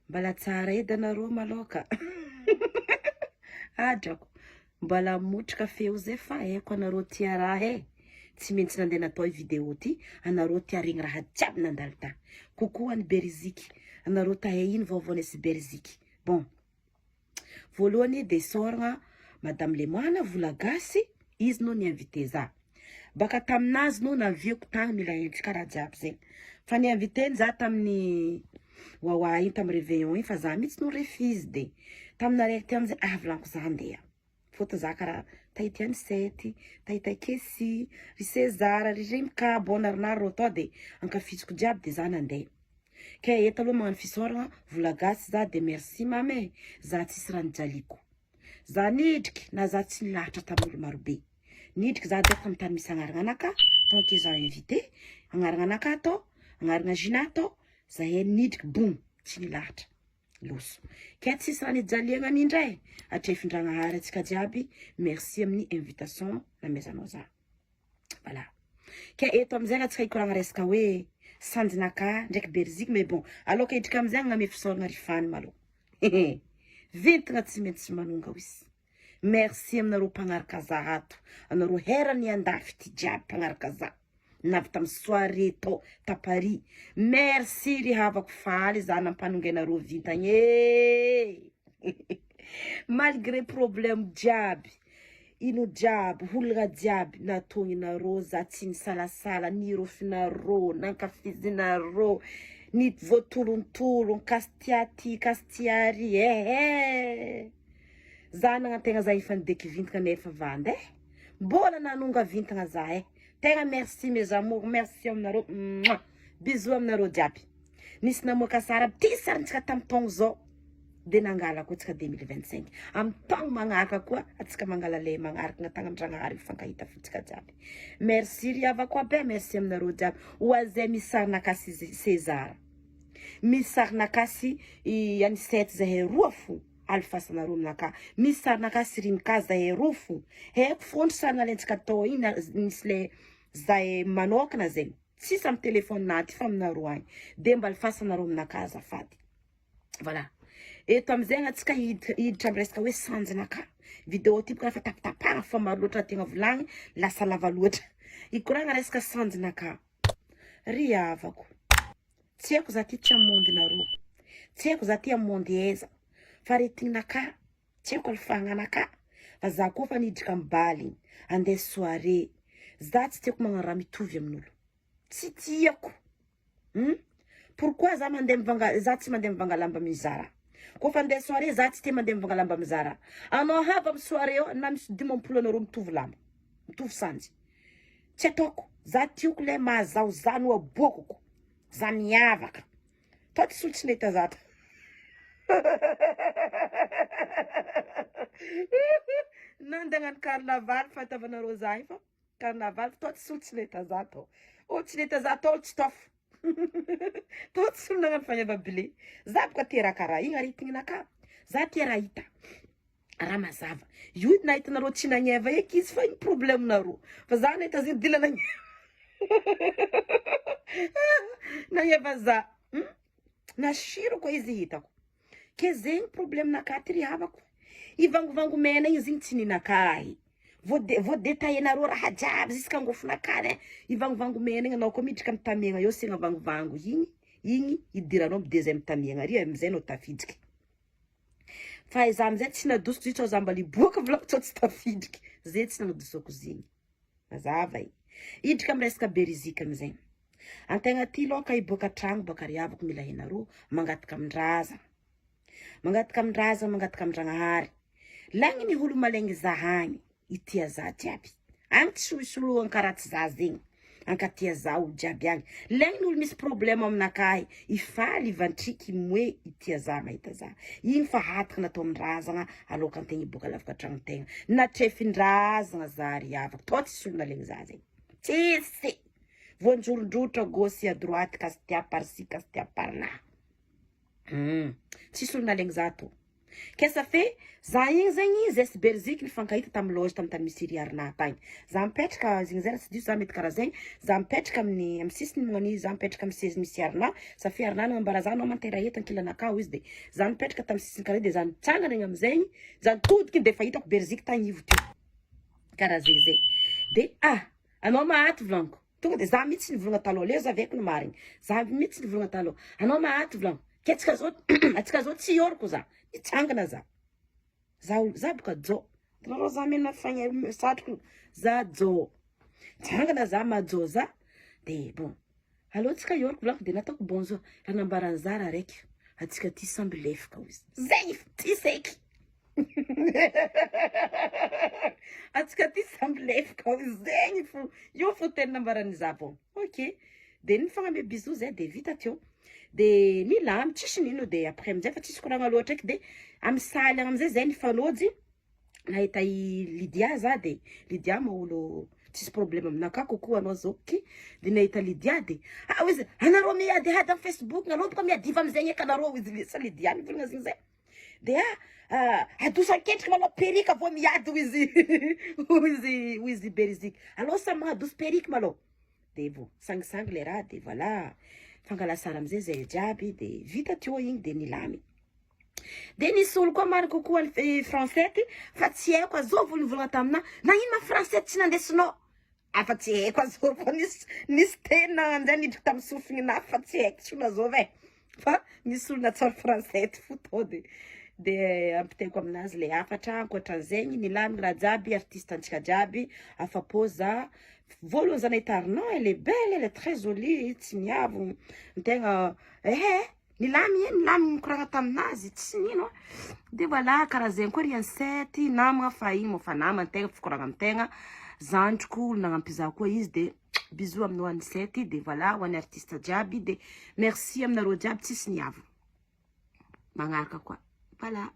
Mbala tsara edy anareo maloka. Adrako. Mbala motrika feo zay fa haiko anareo tia raha tsy maintsy nandeha natao i vidéo ty, anareo tia regny raha jiaby nandalo ta. Coucou any Belgique. Anareo ta ino vaovaonesy Belgique. Bon. Voalohany de soragna Madame Lemoine vola gasy, izy no ni-invité za. Baka taminazy no naviako tagny mila endry karaha jiaby zegny. Fa ni-invité za tamin'ny wawa iny tam réveillon iny fa za mitsy no refuse de. Taminaraiky ty amizay avlanko za andeha. Fota za karaha tahity Anisety, tahita Kesy, ry César, ry Remka, bonarinaro to de ankafiziko jiaby de za nandeha. Ke eto aloha magnano fisoragna vola gasy za de merci mame, za tsisy rano jaliko. Za nidriky na za tsy nilahatra tamin'olo marobe. Nidriky za de tamy tany misy agnarana anaka, tant qu'ils ont invité, agnarana anaka to, agnarana Gina to, za nidriky boum, tsy nilahatra. Loso. Ke tsisy rano ijaliagna nindray, atrefindragnahary atsika jiaby, merci amin'ny invitation namezanao za. Voilà. Ke eto amizay atsika ikoragna resaka hoe sanjinaka ndraiky Belgique, mais bon, aloka idrika amizay agname fisoragna rifany malo. Vintagna tsy maintsy manonga wis. Merci aminareo mpagnaraka za ato. Anareo herany andafy ty jiaby mpagnaraka za. Navy tam soirée to ta Paris. Merci ry havako faly za nampanongenareo vintagny. Malgré problème jiaby. Ino jiaby, hulga jiaby natogninareo za tsy nisalasala ni rofinareo, nankafizinareo, ni voatolontolo, kastiaty, kastiary. Za nagnantegna za efa nideky vintagna nefa vande. Mbola nanonga vintagna za Tegna merci mes amours, merci aminareo. Bisous aminareo jiaby. Nisy namoaka sara ty sarantsika tam togno zao. De nangala ko tsika 2025. Am tagno magnaraka koa atsika mangala le magnaraka natagna andragnahary fankahita fitsika jiaby. Merci ry havako be, merci aminareo jiaby. Oazay misarina kasy César. Misarina kasy Anisety zahay roa fo. Alfasanareo aminaka. Misarina kasy Rimka zahay roa fo. Haiko fondro sarina lentsika tao iny nisy le zahay manokana zegny. Tsisy amy telefone naty fa aminareo agny. De mba alfasanareo aminaka azafady. Voilà. Eto amizay atsika hiditra amresaka hoe sanjinaka. Vidéo ty boka fa tapatapagna fa maro loatra tegna volagny, lasa lava loatra. Ikoragna resaka sanjinaka. Ry havako. Tsy haiko za ty tsy amondinareo. Tsy haiko za ty amondy eza. Fa retigninaka. Tsy haiko alfahagnanaka. Fa za koa fa nidrika ambaly. Andeha soirée. Za tsy tiako magnano raha mitovy amin'olo. Tsy tiako. Pourquoi za mandeha mivanga, za tsy mandeha mivanga lamba mizara. Ko fa andeha soirée za tsy te mandeha mivanga lamba mizara. Anao hava am soirée na misy 10 nareo mitovy lamba. Mitovy sanjy. Tsy ataoko. Za tioko le mazao za no abokoko. Za miavaka. Toi tsy solitsy neta zata. Nandeha carnaval fatavanareo za fa carnaval toi tsy solitsy neta zata. O tsy neta zata ol tsy tof. Toi tsy solona ngam fanya babile. Za boka tera kara igny aritigninaka. Za tera hita. Raha mazava. Io na hitanareo tsy nagneva eky izy fa iny problème nareo. Fa za neta ziny dila nagneva. Nagneva za. Nashiro ko izy hitako. Ke zegny problème nakaty ry havako. Ivangovango mena igny ziny tsy ninakahy. Vou détailler raha jiaby jusqu'à ngofonakany. Ivangovango mena igny anao ko midrika amy tamiagna io segna vangovango igny idiranao amy deuxième tamiagna ry amizay anao tafidiky. Fa iza amizay tsy nadosiko zitro za mbali boka volako tsy tafidriky. Zay tsy nadosoko zigny. Mazava i. Idrika amy resaka Belgique amizay. Antegna ty loka iboka tragno boka ry havako mila henareo mangataka amin-draza. Mangataka amin-draza, mangataka amin-dragnahary. Lagny ny olo malegny zahagny. Itia za jiaby. Agny tsy solisolo karaha za zegny. Ankatia za olo jiaby agny. Lagny olo misy problème aminakahy. Ifaly, ivantriky, moe, itia za mahita za. Igny fa hataka natao amin-drazagna aloka antegna iboka lavaka tragno tegna. Natrefin-drazagna za ry havako. To tsy solona legny za zegny. Tsisy. Vonjolondrotra gauche à droite, kastia par-ci, kastia par-là. Tsy solona legny za to. Qu'est-ce que ça fait? Zaïn zaïn zes Belgique ni fankaita tam loge tam tan misiri arna tagn. Zampetraka zingzera tsy diso zamet karazegny. Zampetraka amin'ny amsisiny mangani zampetraka amsez misy arna. Ça fait arna nambarazana mantera etan kilanaka izy de zampetraka tam sisiny kare de zan tsangana igny amzegny. Zan todiky de fa hitako Belgique tagny ivo ty. Karazay. De anao mahaty volaniko. Tonga de za mihitsy nivolagna taloha leo za veko ny marigny. Za mihitsy nivolagna taloha. Anao mahaty volaniko. Ketsika zao atsika zao tsy oroko za. Nitsangana za. Za boka jo. Tanarao za mena fagna satroko za jo. Tsangana za majo za. De bon. Allo tsika oroko volaniko de nataoko bonjour. Ranambarany zara raiky. Atsika ty samby lefaka izy. Zay ty seky. Atsika ty samby lefaka zegny fo. Io fo tena nambarany za bon. Ok. De nifagname bisou zay de vita teo. De nilamy tsisy nino de après amizay fa tsisy koragna loatra eky de amy saly amizay zay nifanojy nahita i Lydia za de Lydia maolo tsisy problème aminaka kokoa anao zao ki de nahita Lydia de ozy anareo miady hady amy Facebook anareo boka miadiva amizay eky anareo izy sa Lydia nivolagna zigny zay de adosa aketrika manao perika vo miady izy Belgique alors sa mahadoso perika malo de bon sangisangy le raha de voilà fangala sara amizay zay jiaby de vita teo igny de nilamy de nisy olo koa mary kokoa français ty fa tsy haiko azao volagna tamina na ino ma français tsy nandesinao fa tsy haiko azao fa nisy tena anjay nidriky tamy sofigny na fa tsy haiko tsy nazao ve fa nisy olo natsara français ty foto de ampiteko aminazy le afatra ankoatran'zegny nilamy raha jiaby artiste antsika jiaby afapo za voalohany za nahita Arnaud elle est belle elle est très jolie tsy miavo ntegna nilamy nikoragna taminazy tsy nino de voilà karaha zegny koa riansety namagna fa ino mo fa nama antegna fikoragna amintegna zandriko olo nagnampy za koa izy de bisous aminao anisety de voilà ho an'ny artiste jiaby de merci aminareo jiaby tsisy niavo magnaraka koa voilà